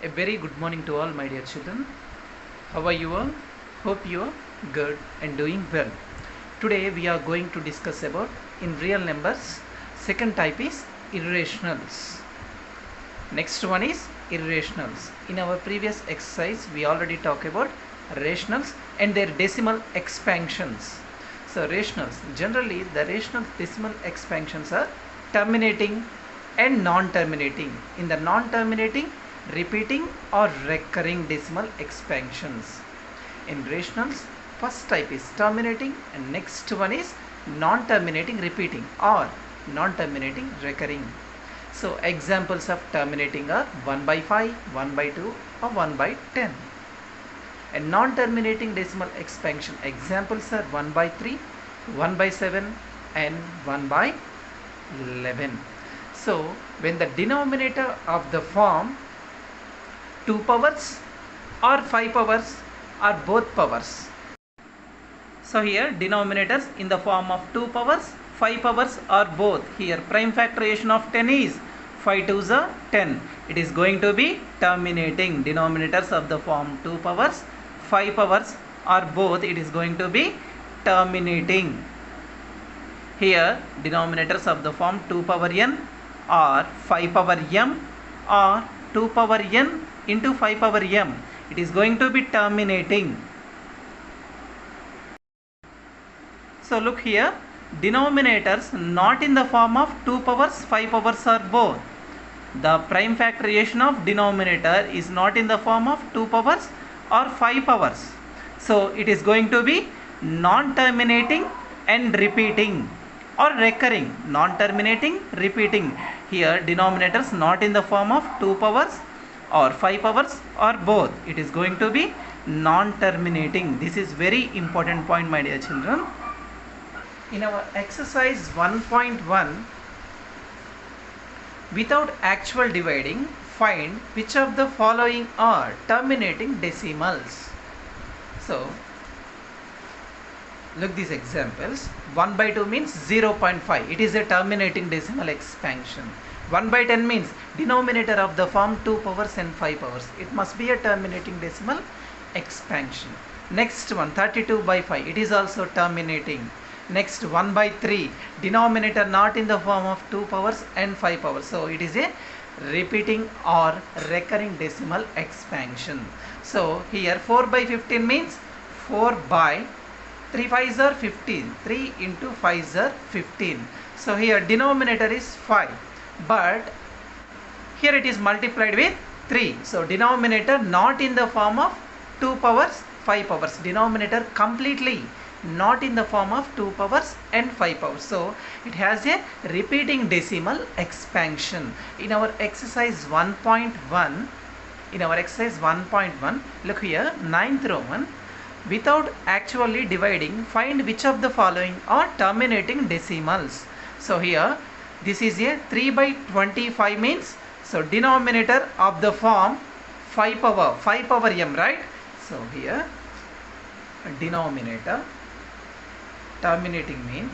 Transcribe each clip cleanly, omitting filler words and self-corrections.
A very good morning to all my dear children. How are you all? Hope you are good and doing well. Today we are going to discuss about in real numbers. Second type is irrationals. Next one is irrationals. In our previous exercise we already talked about rationals and their decimal expansions. So rationals, generally the rational decimal expansions are terminating and non-terminating. In the non-terminating, repeating or recurring decimal expansions. In rationals, first type is terminating and next one is non-terminating repeating or non-terminating recurring. So examples of terminating are 1 by 5, 1 by 2 or 1 by 10. And non-terminating decimal expansion examples are 1 by 3, 1 by 7 and 1 by 11. So when the denominator of the form 2 powers or 5 powers or both powers. So here denominators in the form of 2 powers, 5 powers or both. Here prime factorization of 10 is 5 2s are 10. It is going to be terminating. Denominators of the form 2 powers, 5 powers or both, it is going to be terminating. Here denominators of the form 2 power n or 5 power m or 2 power n into 5 power m, it is going to be terminating. So look here, denominators not in the form of 2 powers, 5 powers or both. The prime factorization of denominator is not in the form of 2 powers or 5 powers. So it is going to be non-terminating and repeating or recurring. Non-terminating, repeating. Here denominators not in the form of 2 powers or 5 powers or both. It is going to be non-terminating. This is very important point, my dear children. In our exercise 1.1, without actual dividing, find which of the following are terminating decimals. So look these examples. 1 by 2 means 0.5. It is a terminating decimal expansion. 1 by 10 means denominator of the form 2 powers and 5 powers. It must be a terminating decimal expansion. Next one, 32 by 5. It is also terminating. Next 1 by 3. Denominator not in the form of 2 powers and 5 powers. So it is a repeating or recurring decimal expansion. So here 4 by 15 means 4 by 3 5s are 15. 3 into 5s are 15. So here denominator is 5. But here it is multiplied with 3. So denominator not in the form of 2 powers, 5 powers. Denominator completely not in the form of 2 powers and 5 powers. So it has a repeating decimal expansion. In our exercise 1.1, look here, 9th Roman. Without actually dividing, find which of the following are terminating decimals. So here this is a 3 by 25 means, so denominator of the form 5 power m, right? So here denominator terminating means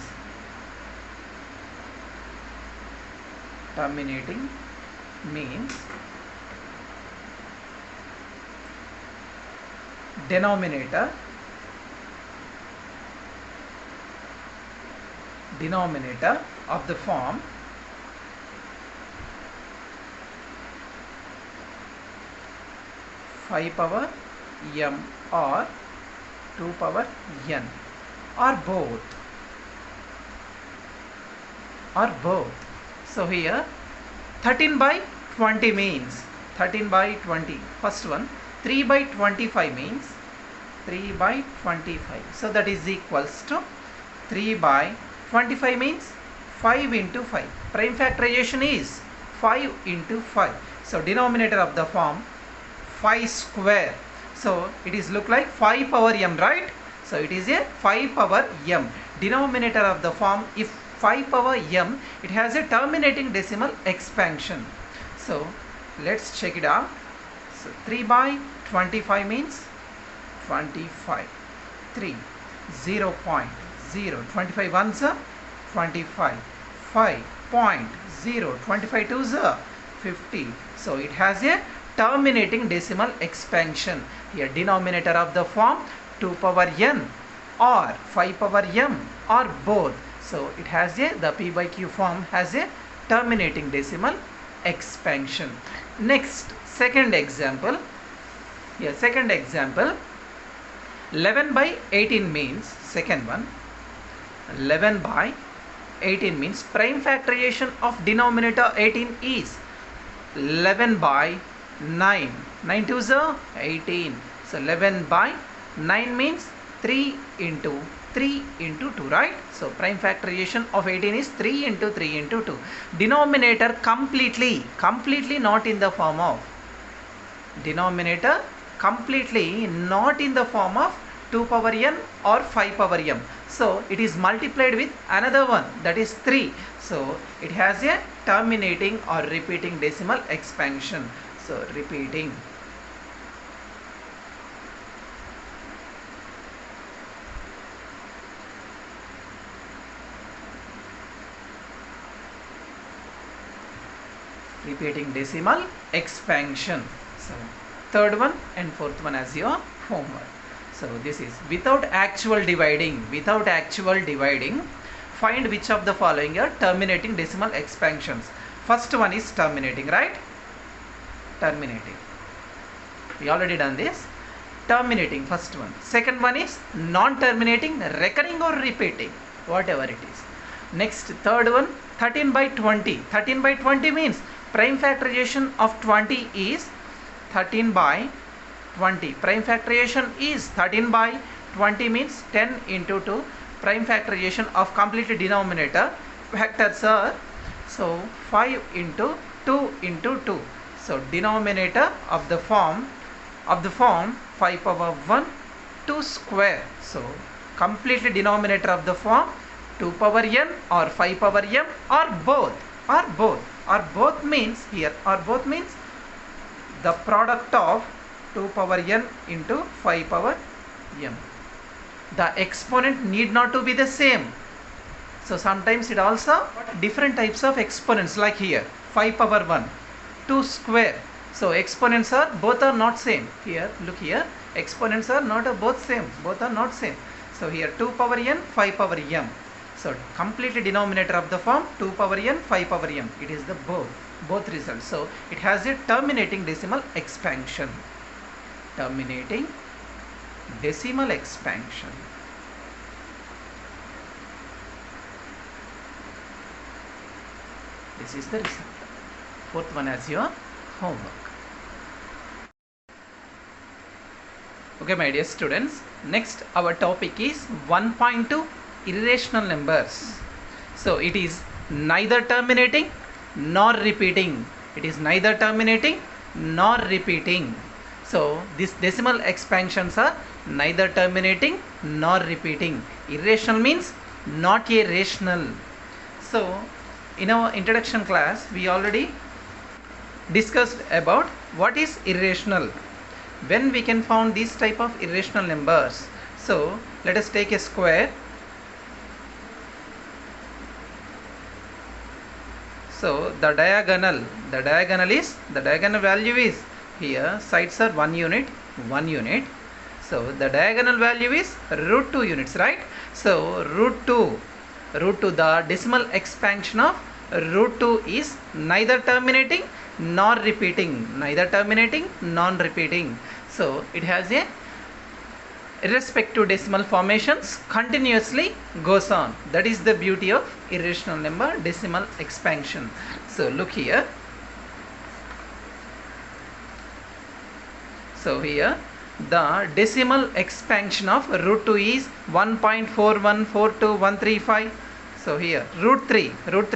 denominator of the form 5 power m or 2 power n or both. So here 13 by 20 means 13 by 20. First one, 3 by 25 means 3 by 25. So that is equals to 3 by 25 means 5 into 5. Prime factorization is 5 into 5. So denominator of the form 5 square. So it is look like 5 power m, right? So it is a 5 power m. Denominator of the form, if 5 power m, it has a terminating decimal expansion. So let's check it out. So 3 by 25 means 25. 3 0.0, 25 ones are 25. 5.0, 25 twos are 50. So it has a terminating decimal expansion. Here denominator of the form 2 power n or 5 power m or both. So it has the p by q form has a terminating decimal expansion. Next, second example. Here second example, 11 by 18 means, second one, 11 by 18 means prime factorization of denominator 18 is 11 by 9. 9 to the 18. So 11 by 9 means 3 into 3 into 2, right? So prime factorization of 18 is 3 into 3 into 2. Denominator completely not in the form of, denominator completely not in the form of 2 power n or 5 power m. So it is multiplied with another one, that is 3. So it has a terminating or repeating decimal expansion. So repeating. Repeating decimal expansion. So third one and fourth one as your homework. So this is without actual dividing. Find which of the following are terminating decimal expansions. First one is terminating, right? Terminating. We already done this. Terminating, first one. Second one is non-terminating, recurring or repeating, whatever it is. Next, third one, 13 by 20. 13 by 20 means prime factorization of 20 is 13 by 20. Prime factorization is 13 by 20 means 10 into 2. Prime factorization of complete denominator factors are, so 5 into 2 into 2. So denominator of the form 5 power 1 2 square. So completely denominator of the form 2 power n or 5 power m or both means, here or both means the product of 2 power n into 5 power m. The exponent need not to be the same. So sometimes it also different types of exponents, like here 5 power 1 2 square. So exponents are both are not same. Here look here, exponents are not both same, both are not same. So here 2 power n 5 power m. So completely denominator of the form 2 power n 5 power m. It is the both results. So it has a terminating decimal expansion. Terminating decimal expansion. This is the result. Fourth one as your homework. Okay, my dear students, next our topic is 1.2 irrational numbers. So it is neither terminating nor repeating. It is neither terminating nor repeating. So these decimal expansions are neither terminating nor repeating. Irrational means not a rational. So in our introduction class we already discussed about what is irrational, when we can found these type of irrational numbers. So let us take a square. So the diagonal value is, here sides are 1 unit. So the diagonal value is root 2 units, right? So root 2, the decimal expansion of root 2 is neither terminating nor repeating. So it has a irrespective decimal formations, continuously goes on. That is the beauty of irrational number decimal expansion. So look here. So here the decimal expansion of root 2 is 1.4142135. So here root 3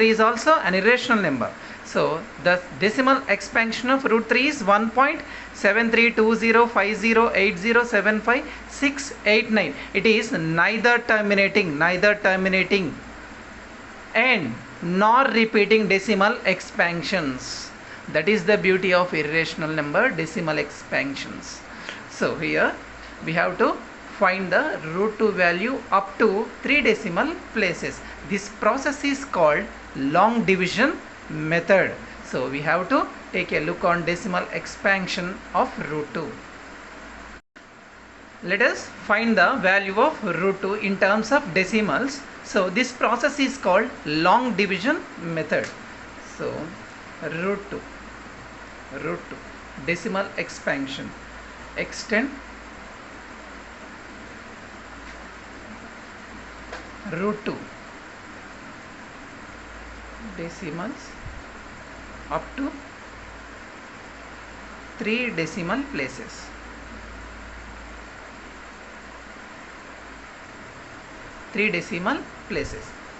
is also an irrational number. So the decimal expansion of root 3 is 1.73205080756889. It is neither terminating and nor repeating decimal expansions. That is the beauty of irrational number decimal expansions. So here we have to find the root 2 value up to 3 decimal places. This process is called long division method. So we have to take a look on decimal expansion of root 2. Let us find the value of root 2 in terms of decimals. So this process is called long division method. So root 2 decimal expansion, extend root 2 decimals up to 3 decimal places.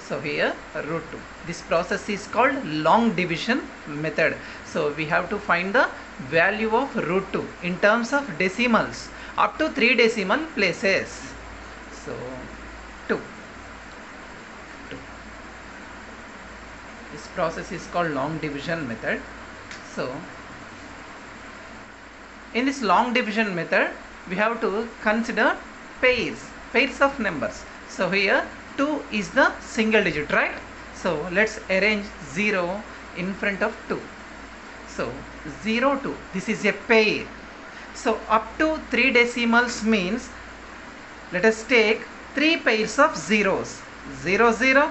So here root 2. This process is called long division method. So we have to find the value of root 2 in terms of decimals up to 3 decimal places. So 2. This process is called long division method. So in this long division method we have to consider pairs of numbers. So here 2 is the single digit, right? So let's arrange 0 in front of 2. So 0, 2, this is a pair. So up to 3 decimals means let us take 3 pairs of zeros, 0, 0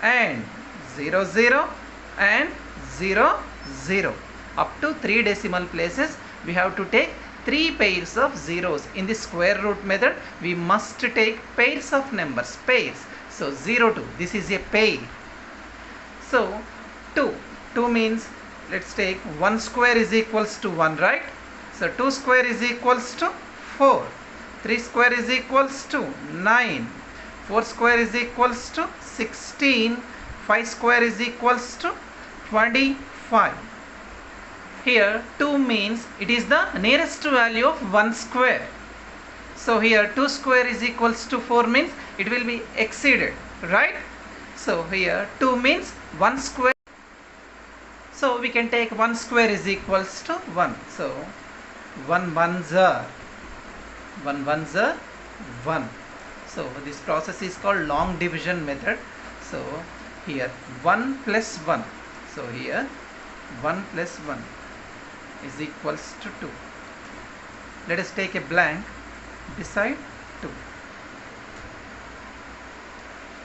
and 0, 0 and 0, 0. Up to 3 decimal places we have to take 3 pairs of zeros. In the square root method we must take pairs of numbers, pairs. So 0, 2, this is a pair. So 2 means let's take 1 square is equals to 1, right? So 2 square is equals to 4, 3 square is equals to 9, 4 square is equals to 16, 5 square is equals to 25. Here 2 means it is the nearest value of 1 square. So here 2 square is equals to 4 means it will be exceeded, right? So here 2 means 1 square. So we can take 1 square is equals to 1. So 1 ones are 1. So this process is called long division method. So here 1 plus 1. So here 1 plus 1 is equals to 2. Let us take a blank beside 2.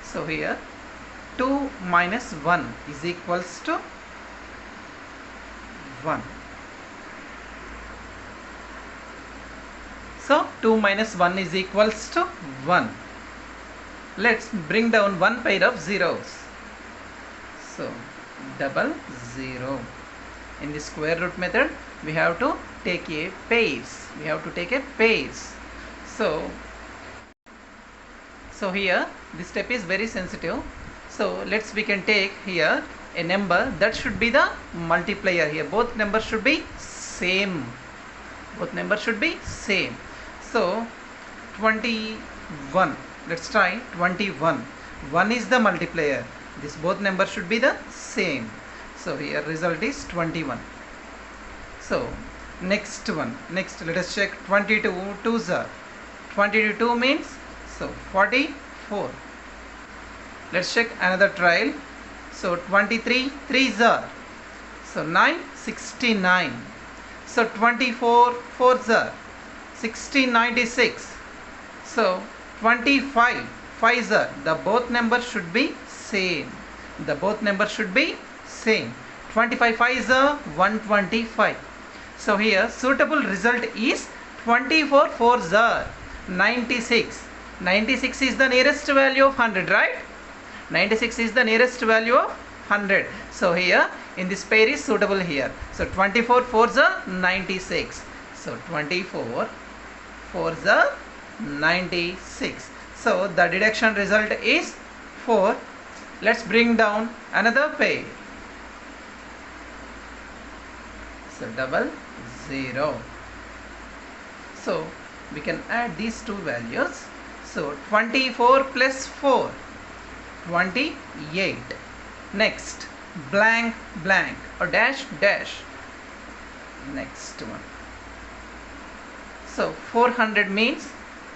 So here 2 minus 1 is equals to 1. So 2 minus 1 is equals to 1. Let's bring down one pair of zeros. So 0. In the square root method we have to take a pairs. So here this step is very sensitive. So we can take here a number that should be the multiplier here. Both numbers should be same. So 21. Let's try 21. 1 is the multiplier. This both numbers should be the same. So here result is 21. So next let us check 22 2s are 22 means so 44. Let's check another trial. So 23 3s are so 9 69. So 24 4s are 16 96. So 25 5s are the both numbers should be same. 25 5s are 125. So here suitable result is 24 4s are 96. 96 is the nearest value of 100, right? 96 is the nearest value of 100. So here in this pair is suitable here. So 24 4s are 96. So 24 4s are 96. So the deduction result is 4. Let's bring down another pair. So 0. So we can add these two values. So 24 plus 4 28. Next blank blank or dash dash. Next one. So 400 means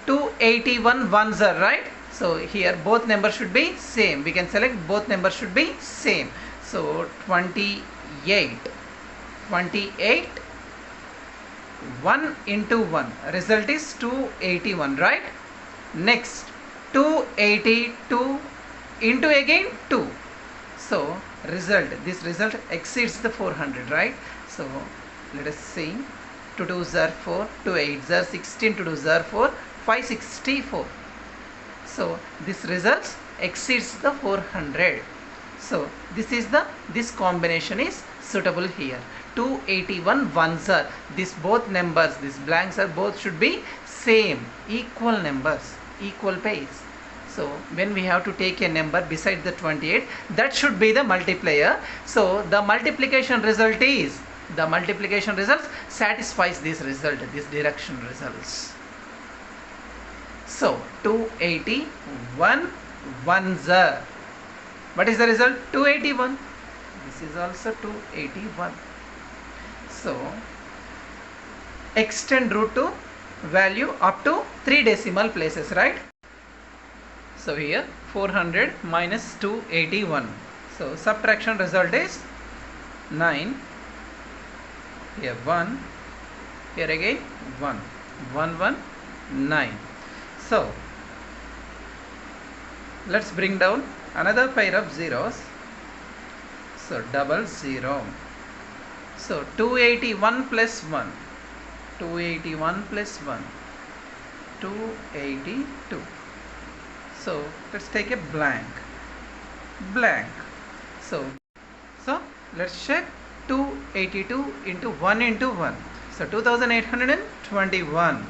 281 ones are, right? So here both numbers should be same. We can select both numbers should be same. So 28 28, 1 into 1, result is 281, right? Next 282 into again 2, so this result exceeds the 400, right? So let us see, 2 2s are 4, 2 8s are 16, 2 2s are 4, 564. So this result exceeds the 400. So this combination is suitable here. 281 ones are, these both numbers, these blanks are both should be same, equal numbers, equal pairs. So when we have to take a number beside the 28, that should be the multiplier. So the multiplication result satisfies this result, this direction results. So 281 ones are, what is the result? 281. This is also 281. So extend root to value up to 3 decimal places, right? So here 400 minus 281. So subtraction result is 9. Here 1. Here again 1. 1 1 9. So let's bring down another pair of zeros. So double 0. So 281 plus 1. 281 plus 1. 282. So let's take a blank. So let's check 282 into 1 into 1. So 2821.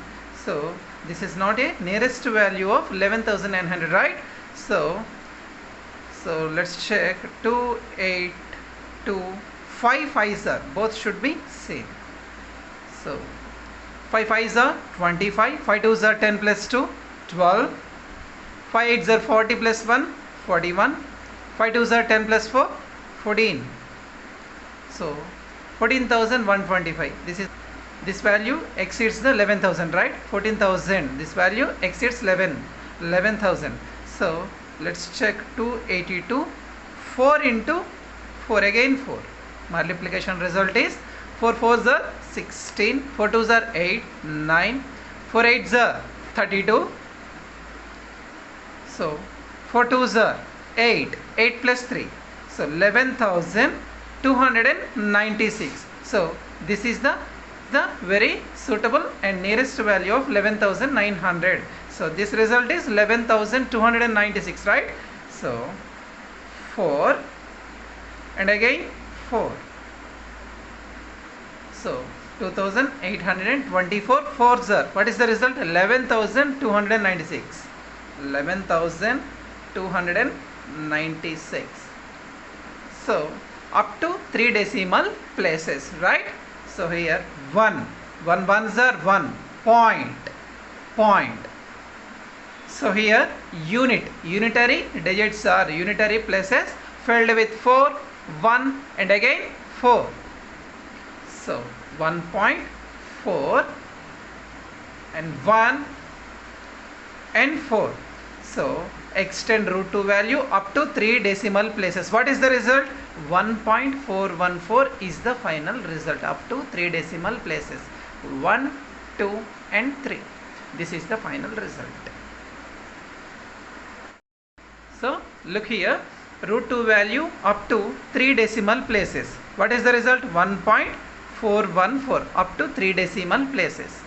So this is not a nearest value of 11,900, right? So let's check 282, 5 5s are, both should be same. So 5 5s are 25, 5 2s are 10 plus 2, 12. 5 8s are 40 plus 1, 41. 5 2s are 10 plus 4, 14. So 14,125. This value exceeds the 11,000, right? 14,000. This value exceeds 11,000. So let's check 282. 4 into 4, again 4. Multiplication result is 4 4s are 16. 4 2s are 8, 9. 4 8s are 32. So 4 2s are 8. 8 plus 3. So 11,296. So this is the very suitable and nearest value of 11,900. So this result is 11,296, right? So 4 and again 4. So 2,824 4s are, what is the result? 11,296. 11,296. So up to 3 decimal places, right? So here 1 ones are 1, point. So here unitary digits are unitary places filled with 4, 1 and again 4. So 1.4 and 1 and 4. So extend root to value up to 3 decimal places. What is the result? 1.414 is the final result up to 3 decimal places. 1, 2 and 3. This is the final result. So look here, root to value up to 3 decimal places. What is the result? 1.414 up to 3 decimal places.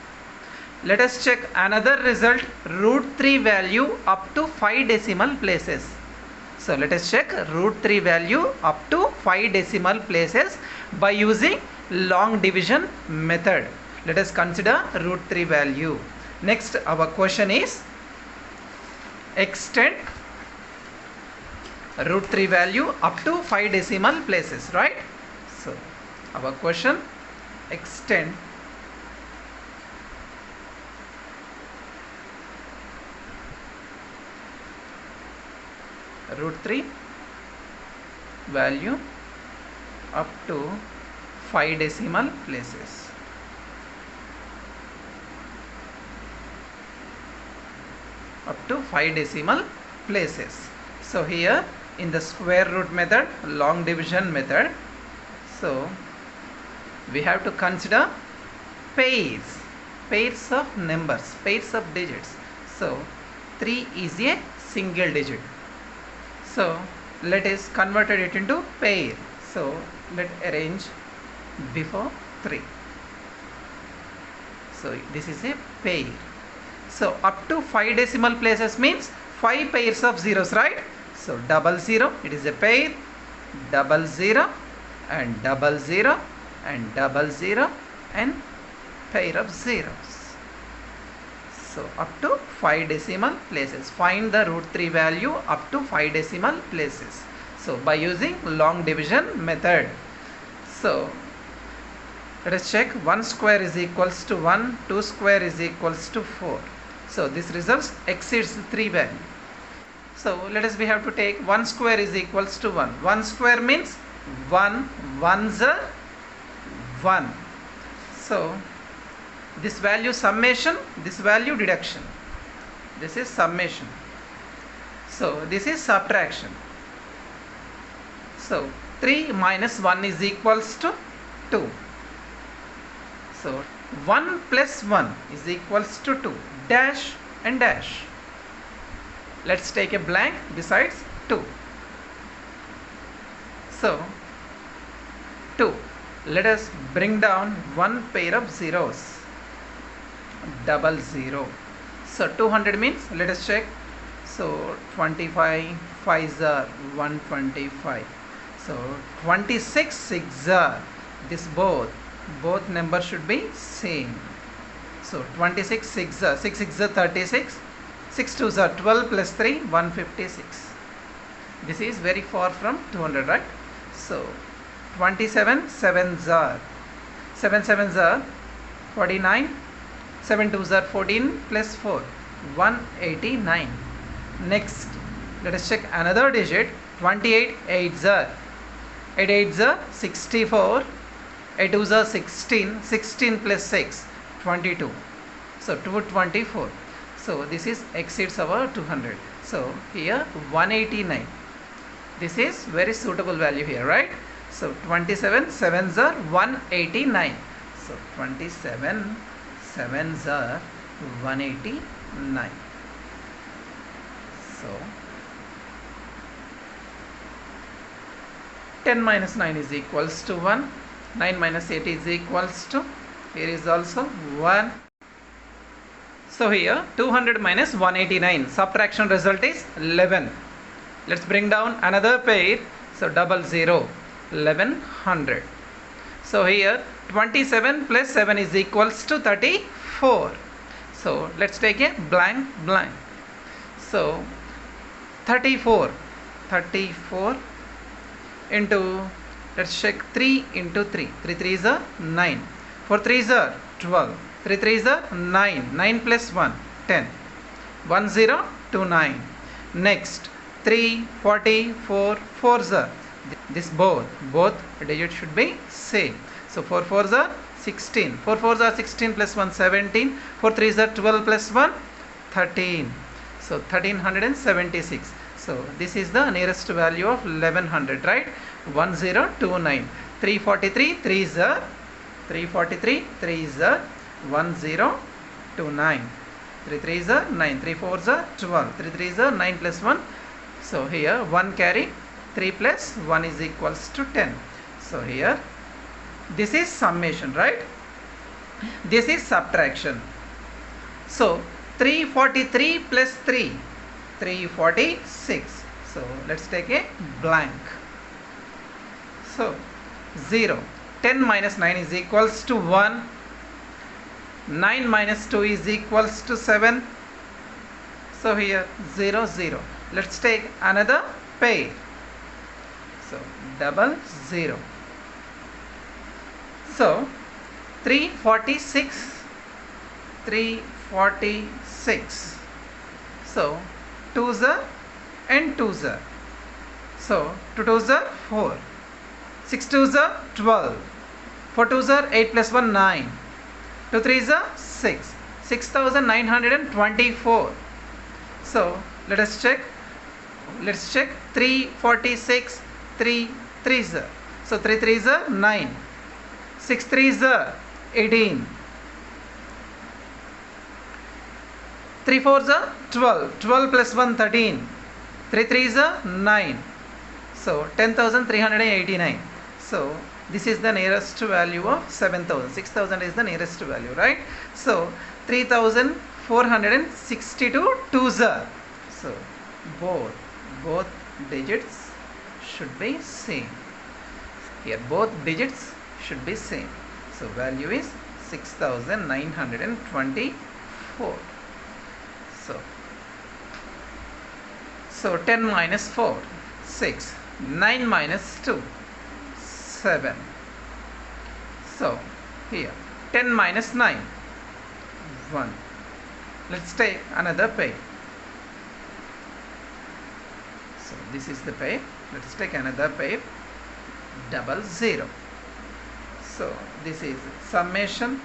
Let us check another result, root 3 value up to 5 decimal places. So let us check root 3 value up to 5 decimal places by using long division method. Let us consider root 3 value. Next our question is extend root 3 value up to 5 decimal places, right? So our question, extend root 3 value up to 5 decimal places. Up to 5 decimal places. So here in the square root method, long division method, so we have to consider pairs of numbers, pairs of digits. So 3 is a single digit. So let us convert it into pair. So let arrange before 3. So this is a pair. So up to 5 decimal places means 5 pairs of zeros, right? So 00, it is a pair, 00 and 00 and 00 and pair of zeros. So up to 5 decimal places. Find the root 3 value up to 5 decimal places. So by using long division method. So let us check. 1 square is equals to 1, 2 square is equals to 4. So this result exceeds the 3 value. So let us, we have to take 1 square is equals to 1. 1 square means 1 ones are 1. So this value summation, this value deduction. This is summation. So this is subtraction. So 3 minus 1 is equals to 2. So 1 plus 1 is equals to 2. Dash and dash. Let's take a blank besides 2. So 2. Let us bring down one pair of zeros. 00. So 200 means, let us check. So 25 5s are 125. So 26 6s are, this both numbers should be same. So 26 6s are, 6 6s are 36, 6 2s are 12 plus 3 156. This is very far from 200, right? So 27 7s are, 7 7s are 49, 7 2s are 14 plus 4 189. Next let us check another digit. 28 8s are, 8 8s are 64, 8 2s are 16, 16 plus 6 22. So 224. So this is exceeds our 200. So here 189. This is very suitable value here, right? So 27 7s are 189. So 27 7s are 189. So 10 minus 9 is equals to 1. 9 minus 8 is equals to, here is also 1. So here 200 minus 189. Subtraction result is 11. Let's bring down another pair. So 00, 1100. So here 27 plus 7 is equals to 34. So let's take a blank. So 34 into, let's check 3 into 3. 3 3s are 9. 4 3s are 12. 3 3s are 9. 9 plus 1 10. 1029. Next 3 40 4 4s are, this both digits should be same. So 4 4s are 16. 4 4s are 16 plus 1 17. 4 3s are 12 plus 1 13. So 1376. So this is the nearest value of 1100, right? 1029. 343 3s are, 343 3s are 1029. 3 3s are 9. 3 4s are 12. 3 3s are 9 plus 1. So here 1 carry, 3 plus 1 is equals to 10. So here this is summation, right? This is subtraction. So 343 plus 3, 346. So let's take a blank. So 0. 10 minus 9 is equals to 1. 9 minus 2 is equals to 7. So here 0 0. Let's take another pair. So 00. So 346. 346. So 2s are and 2s are. So 2 2s are 4. 6 2s are 12. 4 2s are 8 plus 1 9. 2 3s are 6. 6924. So let us check. Let's check 346. 3 3s are. So 3 3s are 9. 6 3s are 18. 3 4s are 12. 12 plus 1 13. 3 3s are 9. So 10,389. So this is the nearest value of 7,000. 6,000 is the nearest value, right? So 3,462 twos are. So both digits should be same. Here both digits should be same. So value is 6,924. So 10 minus 4, 6. 9 minus 2, 7. So here 10 minus 9, 1. Let's take another pair. So this is the pair. Let's take another pair. 00. So this is summation.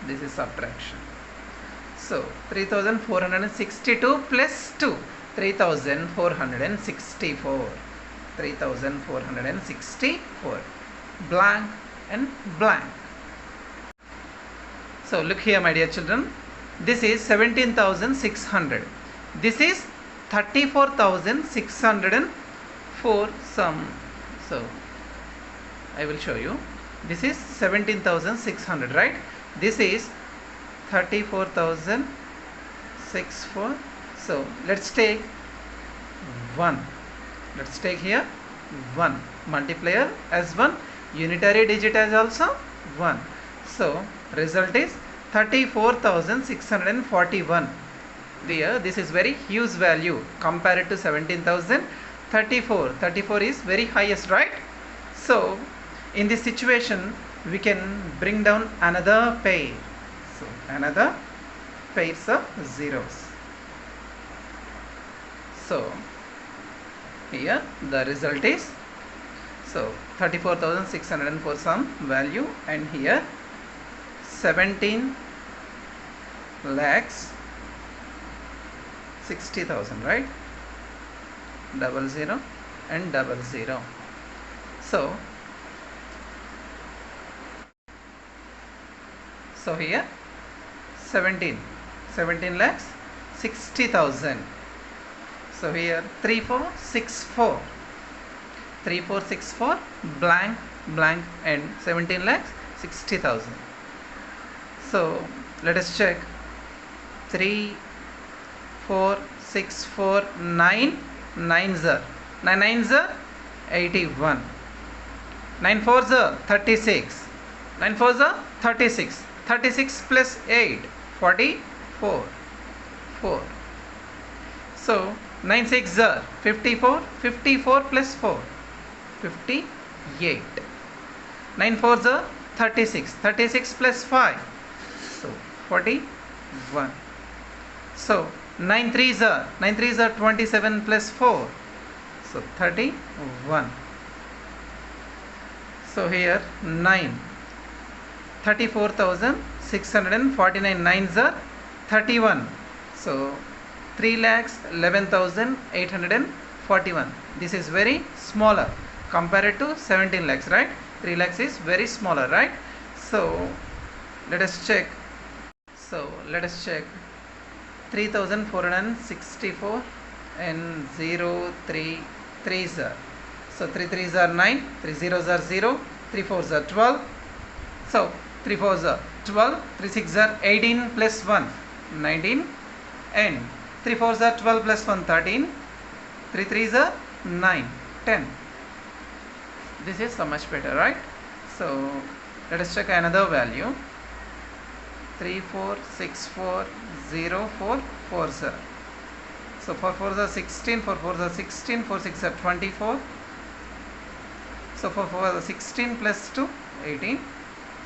This is subtraction. So 3,462 plus 2. 3,464. 3,464. Blank and blank. So look here, my dear children. This is 17,600. This is 34,604 sum. So I will show you. This is 17,600, right? This is 34,604. So let's take 1. Let's take here 1. Multiplier as 1. Unitary digit as also 1. So result is 34,641. There, this is very huge value compared to 17,000. 34 is very highest, right? So in this situation we can bring down another pair. So another pairs of zeros. So here the result is, so 34,604 some value, and here 17 lakhs 60,000, right? 00 and 00. So here 17 lakhs 60,000. So here 3464 blank and 17 lakhs 60,000. So let us check. 3 4 6 4 9 9s are 9 9s are 81. 9 4s are 36. 9 4s are 36. 36 plus 8, 44. 4. So 9 6 are 54. 54 plus 4, 58. 9 4s are 36. 36 plus 5, so 41. So 9 3s are 27 plus 4, so 31. So here 9. 34,649 9s are 31. So 3,11,841. This is very smaller compared to 17 lakhs, right? 3 lakhs is very smaller, right? So let us check. 3,464 and 0 3 3s are. So 3 3s are 9. 3 zeros are 0. 3 4s are 12. So 3 4s are 12. 3 6s are 18 plus 1, 19, and 3 4s are 12 plus 1, 13. 3 3s are 9, 10. This is so much better, right? So let us check another value. 3 4 6 4 0 4 4s are. So 4 4s are 16. 4 4s are 16. 4 6 are 24. So 4 4s are 16 plus 2, 18.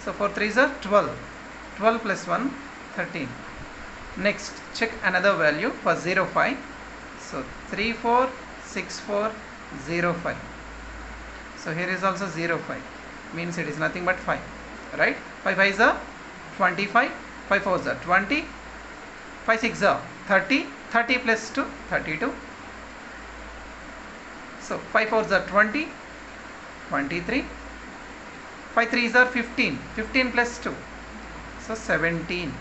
So 4 3s are 12. 12 plus 1, 13. Next, check another value for 0 5. So 3 4 6 4 0 5. So here is also 0 5. Means it is nothing but 5. Right? 5 5s are 25. 5 4s are 20. 5 6 are 30. 30 plus 2, 32. So 5 4s are 20. 23. 5 3s are 15. 15 plus 2. So 17.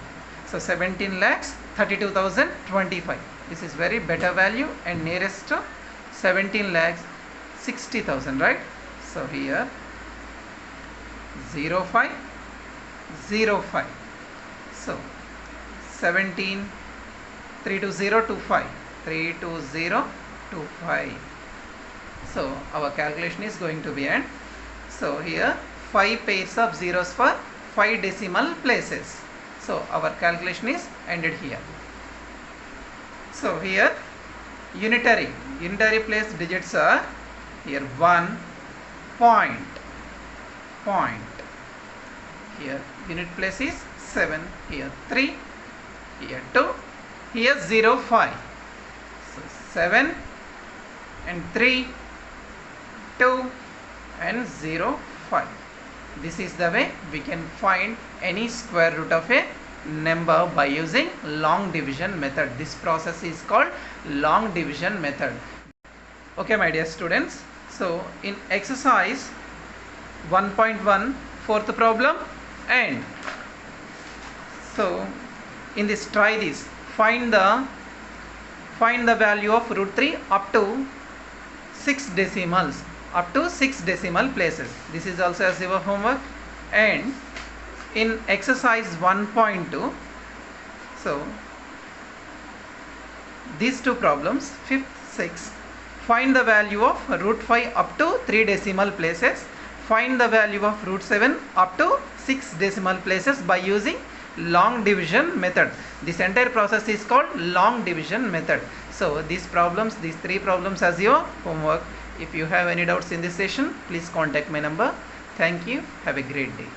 So 17 lakhs 32,025. This is very better value and nearest to 17 lakhs 60,000, right? So here 05 05. So 17 32025 32025. So our calculation is going to be end. So here 5 pairs of zeros for 5 decimal places. So our calculation is ended here. So here unitary place digits are here 1 point. Here unit place is 7, here 3, here 2, here 05. So 7 and 3, 2 and 05. This is the way we can find any square root of a number by using long division method. This process is called long division method. Okay, my dear students. So in exercise 1.1 fourth problem, and so in this, try this, find the value of root 3 up to 6 decimals, up to 6 decimal places. This is also as your homework. And in exercise 1.2, so these two problems, 5th, 6th, find the value of root 5 up to 3 decimal places, find the value of root 7 up to 6 decimal places by using long division method. This entire process is called long division method. So these 3 problems as your homework. If you have any doubts in this session, please contact my number. Thank you. Have a great day.